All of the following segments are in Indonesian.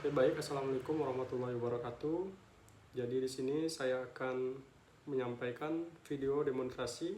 Oke, baik. Assalamualaikum warahmatullahi wabarakatuh. Jadi di sini saya akan menyampaikan video demonstrasi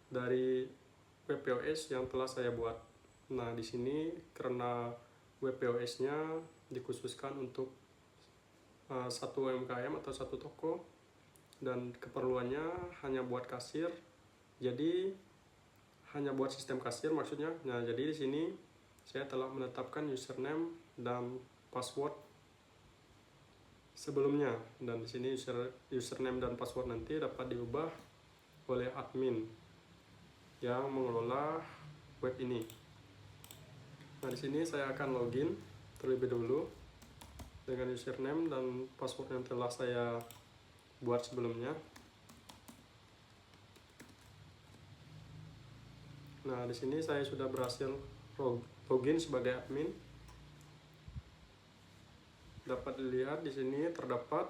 dari WebPOS yang telah saya buat. Nah, di sini karena WebPOS-nya dikhususkan untuk satu UMKM atau satu toko dan keperluannya hanya buat kasir. Jadi hanya buat sistem kasir maksudnya. Nah, jadi di sini saya telah menetapkan username dan password sebelumnya, dan di sini username dan password nanti dapat diubah oleh admin yang mengelola web ini. Nah, di sini saya akan login terlebih dulu dengan username dan password yang telah saya buat sebelumnya. Nah, di sini saya sudah berhasil login sebagai admin. Dapat dilihat di sini terdapat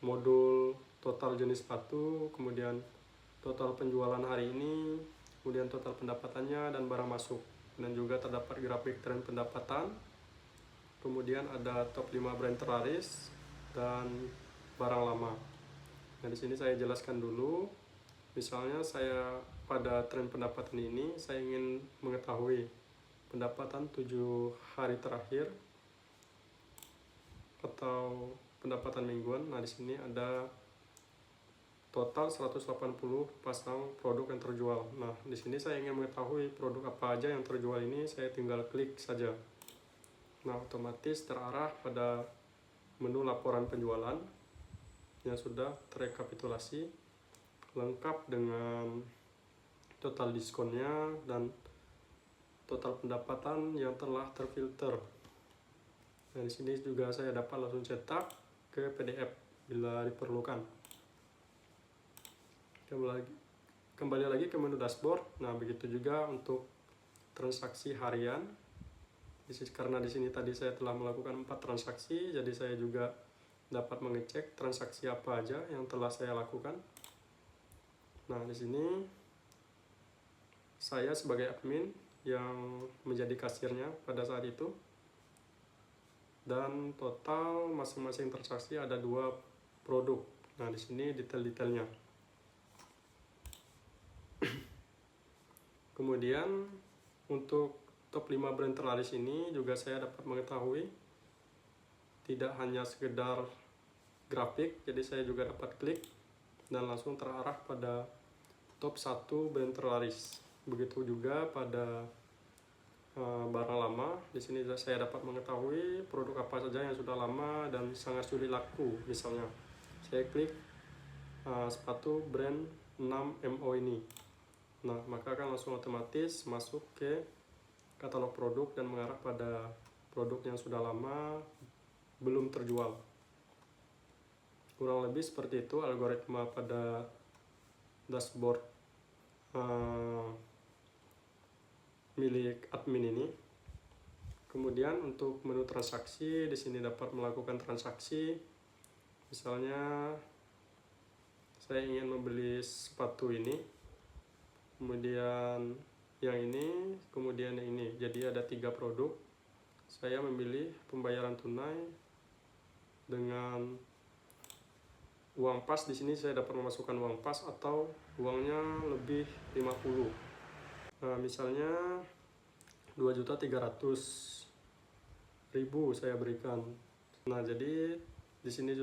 modul total jenis sepatu, kemudian total penjualan hari ini, kemudian total pendapatannya dan barang masuk, dan juga terdapat grafik tren pendapatan, kemudian ada top 5 brand terlaris dan barang lama. Nah, di sini saya jelaskan dulu. Misalnya saya pada tren pendapatan ini saya ingin mengetahui pendapatan 7 hari terakhir atau pendapatan mingguan. Nah, di sini ada total 180 pasang produk yang terjual. Nah, di sini saya ingin mengetahui produk apa aja yang terjual ini, saya tinggal klik saja. Nah, otomatis terarah pada menu laporan penjualan yang sudah terekapitulasi lengkap dengan total diskonnya dan total pendapatan yang telah terfilter. Nah, di sini juga saya dapat langsung cetak ke PDF bila diperlukan. Kembali lagi ke menu dashboard. Nah, begitu juga untuk transaksi harian. Karena di sini tadi saya telah melakukan 4 transaksi, jadi saya juga dapat mengecek transaksi apa aja yang telah saya lakukan. Nah, di sini saya sebagai admin yang menjadi kasirnya pada saat itu, dan total masing-masing transaksi ada 2 produk. Nah, di sini detail-detailnya. Kemudian untuk top 5 brand terlaris ini juga saya dapat mengetahui tidak hanya sekedar grafik, jadi saya juga dapat klik dan langsung terarah pada top 1 brand terlaris. Begitu juga pada barang lama. Di sini saya dapat mengetahui produk apa saja yang sudah lama dan sangat sulit laku. Misalnya saya klik sepatu brand 6MO ini. Nah, maka akan langsung otomatis masuk ke katalog produk dan mengarah pada produk yang sudah lama belum terjual. Kurang lebih seperti itu algoritma pada dashboard milik admin ini. Kemudian untuk menu transaksi, di sini dapat melakukan transaksi. Misalnya saya ingin membeli sepatu ini, kemudian yang ini, kemudian yang ini. Jadi ada 3 produk. Saya memilih pembayaran tunai dengan uang pas. Di sini saya dapat memasukkan uang pas atau uangnya lebih 50. Nah, misalnya 2.300.000 saya berikan. Nah, jadi di sini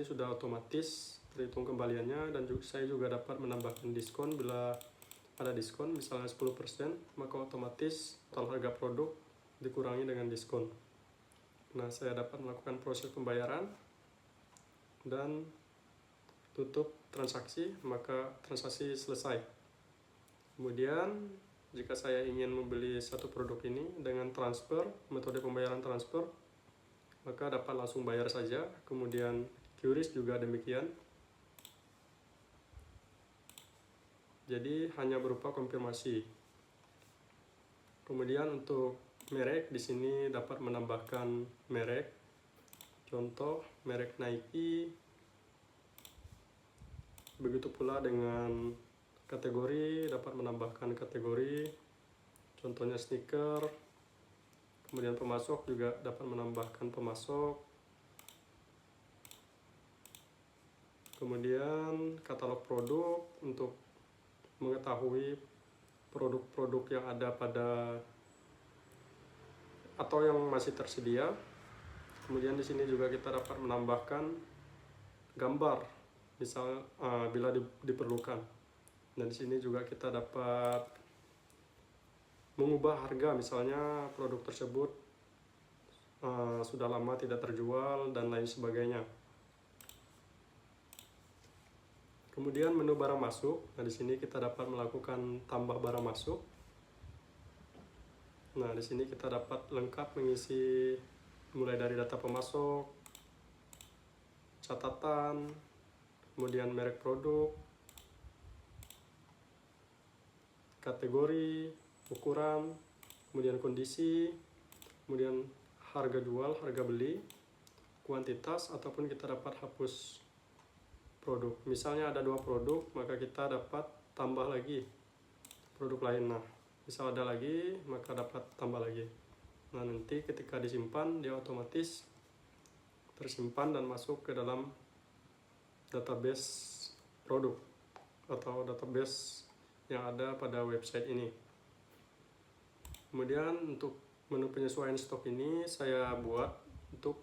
sudah otomatis terhitung kembaliannya, dan saya juga dapat menambahkan diskon bila ada diskon, misalnya 10%, maka otomatis total harga produk dikurangi dengan diskon. Nah, saya dapat melakukan proses pembayaran dan tutup transaksi, maka transaksi selesai. Kemudian jika saya ingin membeli satu produk ini dengan transfer, metode pembayaran transfer, maka dapat langsung bayar saja. Kemudian QRIS juga demikian. Jadi hanya berupa konfirmasi. Kemudian untuk merek, di sini dapat menambahkan merek. Contoh merek Nike. Begitu pula dengan kategori, dapat menambahkan kategori. Contohnya sneaker, Kemudian pemasok juga dapat menambahkan pemasok. Kemudian katalog produk untuk mengetahui produk-produk yang ada pada atau yang masih tersedia. Kemudian di sini juga kita dapat menambahkan gambar, misal bila diperlukan. Dan di sini juga kita dapat mengubah harga, misalnya produk tersebut sudah lama tidak terjual dan lain sebagainya. Kemudian menu barang masuk. Nah, di sini kita dapat melakukan tambah barang masuk. Nah, di sini kita dapat lengkap mengisi mulai dari data pemasok, catatan, kemudian merek produk, kategori, ukuran, kemudian kondisi, kemudian harga jual, harga beli, kuantitas, ataupun kita dapat hapus produk. Misalnya ada 2 produk, maka kita dapat tambah lagi produk lain. Nah, misal ada lagi, maka dapat tambah lagi. Nah, nanti ketika disimpan, dia otomatis tersimpan dan masuk ke dalam database produk atau database yang ada pada website ini. Kemudian untuk menu penyesuaian stok ini saya buat untuk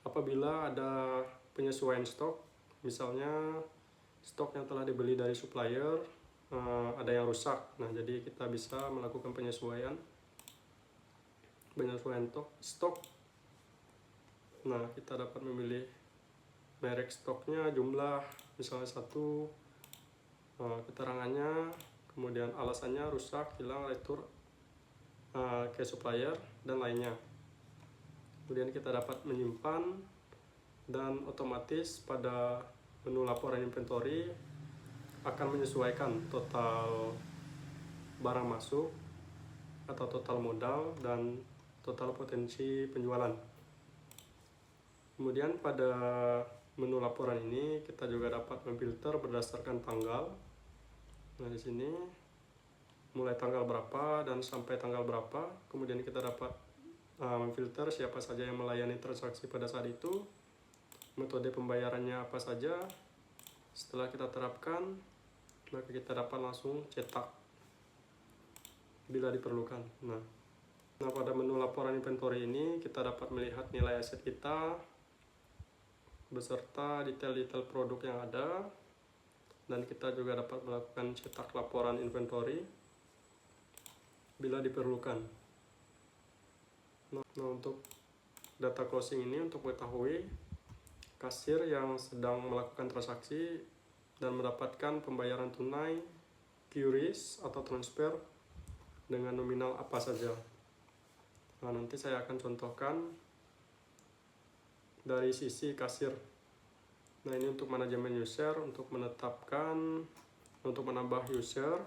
apabila ada penyesuaian stok, misalnya stok yang telah dibeli dari supplier ada yang rusak. Nah, jadi kita bisa melakukan penyesuaian stok. Nah, kita dapat memilih merek stoknya, jumlah, misalnya 1, keterangannya, kemudian alasannya rusak, hilang, retur ke supplier, dan lainnya. Kemudian kita dapat menyimpan, dan otomatis pada menu laporan inventory akan menyesuaikan total barang masuk atau total modal dan total potensi penjualan. Kemudian pada menu laporan ini kita juga dapat memfilter berdasarkan tanggal. Nah, di sini mulai tanggal berapa dan sampai tanggal berapa. Kemudian kita dapat memfilter siapa saja yang melayani transaksi pada saat itu, metode pembayarannya apa saja. Setelah kita terapkan, maka kita dapat langsung cetak bila diperlukan. Nah, pada menu laporan inventory ini kita dapat melihat nilai aset kita beserta detail-detail produk yang ada, dan kita juga dapat melakukan cetak laporan inventory bila diperlukan. Nah, untuk data closing ini untuk mengetahui kasir yang sedang melakukan transaksi dan mendapatkan pembayaran tunai, QRIS atau transfer dengan nominal apa saja. Nah, nanti saya akan contohkan dari sisi kasir. Nah, ini untuk manajemen user, untuk menambah user.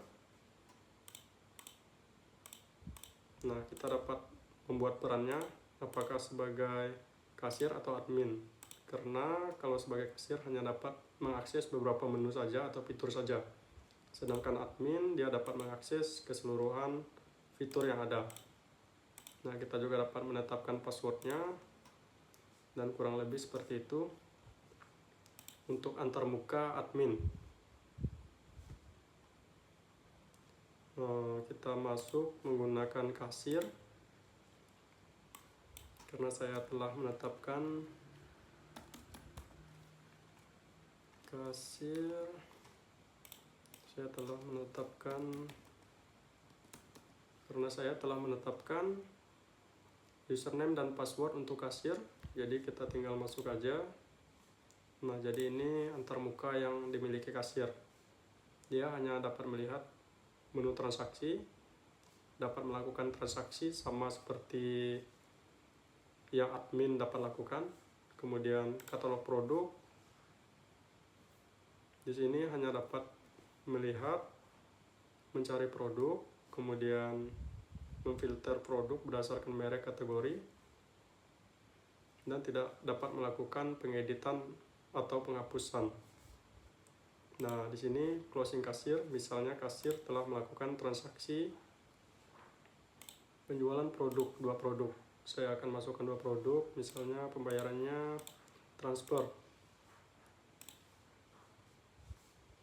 Nah, kita dapat membuat perannya apakah sebagai kasir atau admin. Karena kalau sebagai kasir hanya dapat mengakses beberapa menu saja atau fitur saja. Sedangkan admin dia dapat mengakses keseluruhan fitur yang ada. Nah, kita juga dapat menetapkan passwordnya, dan kurang lebih seperti itu untuk antarmuka admin. Kita masuk menggunakan kasir karena saya telah menetapkan kasir. Karena saya telah menetapkan username dan password untuk kasir, jadi kita tinggal masuk aja. Nah, jadi ini antarmuka yang dimiliki kasir. Dia hanya dapat melihat menu transaksi, dapat melakukan transaksi sama seperti yang admin dapat lakukan. Kemudian katalog produk. Di sini hanya dapat melihat, mencari produk, kemudian memfilter produk berdasarkan merek kategori, dan tidak dapat melakukan pengeditan atau penghapusan. Nah, di sini closing kasir, misalnya kasir telah melakukan transaksi penjualan produk, 2 produk. Saya akan masukkan 2 produk, misalnya pembayarannya transfer.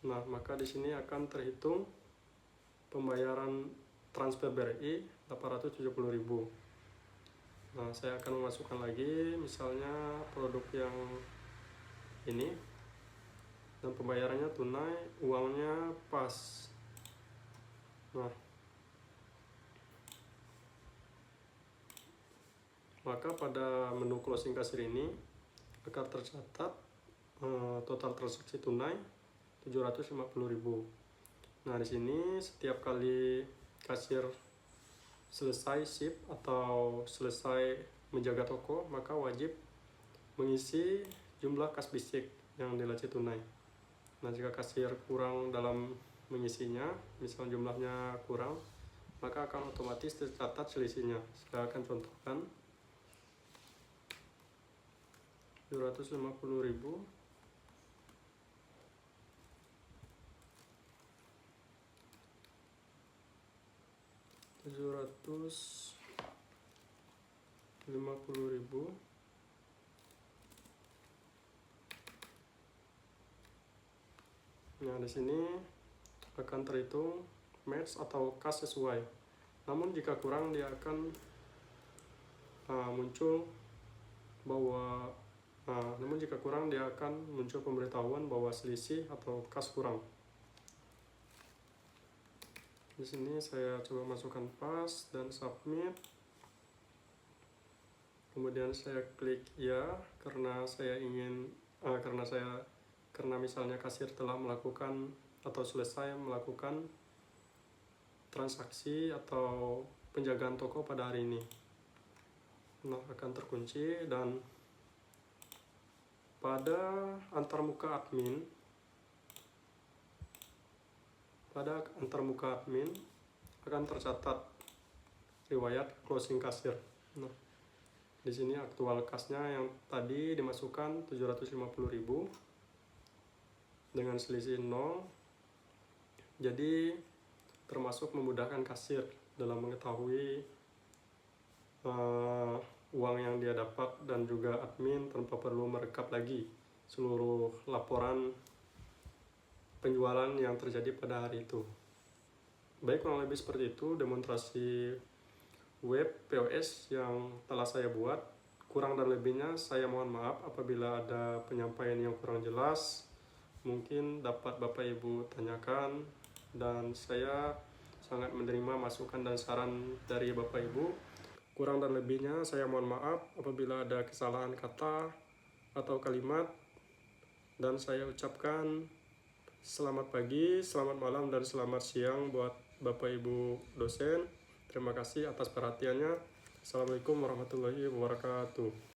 Nah, maka di sini akan terhitung pembayaran transfer BRI 870.000. Nah, saya akan memasukkan lagi misalnya produk yang ini, dan pembayarannya tunai, uangnya pas. Nah, maka pada menu closing kasir ini akan tercatat total transaksi tunai 750.000. Nah, di sini setiap kali kasir selesai ship atau selesai menjaga toko, maka wajib mengisi jumlah kas bisik yang di laci tunai. Nah, jika kasir kurang dalam mengisinya, misal jumlahnya kurang, maka akan otomatis tercatat selisihnya. Saya akan contohkan 750.000 750.000. Nah, di sini akan terhitung match atau kas sesuai. Namun jika kurang, dia akan muncul pemberitahuan bahwa selisih atau kas kurang. Di sini saya coba masukkan pas dan submit. Kemudian saya klik ya karena saya ingin karena misalnya kasir telah melakukan atau selesai melakukan transaksi atau penjagaan toko pada hari ini. Nah, akan terkunci, dan pada antarmuka admin akan tercatat riwayat closing kasir. Nah, di sini aktual kasnya yang tadi dimasukkan 750.000 dengan selisih 0. Jadi termasuk memudahkan kasir dalam mengetahui uang yang dia dapat, dan juga admin tanpa perlu merekap lagi seluruh laporan penjualan yang terjadi pada hari itu. Baik, kurang lebih seperti itu demonstrasi web POS yang telah saya buat. Kurang dan lebihnya saya mohon maaf apabila ada penyampaian yang kurang jelas. Mungkin dapat Bapak Ibu tanyakan, dan saya sangat menerima masukan dan saran dari Bapak Ibu. Kurang dan lebihnya saya mohon maaf apabila ada kesalahan kata atau kalimat, dan saya ucapkan selamat pagi, selamat malam, dan selamat siang buat Bapak Ibu dosen. Terima kasih atas perhatiannya. Assalamualaikum warahmatullahi wabarakatuh.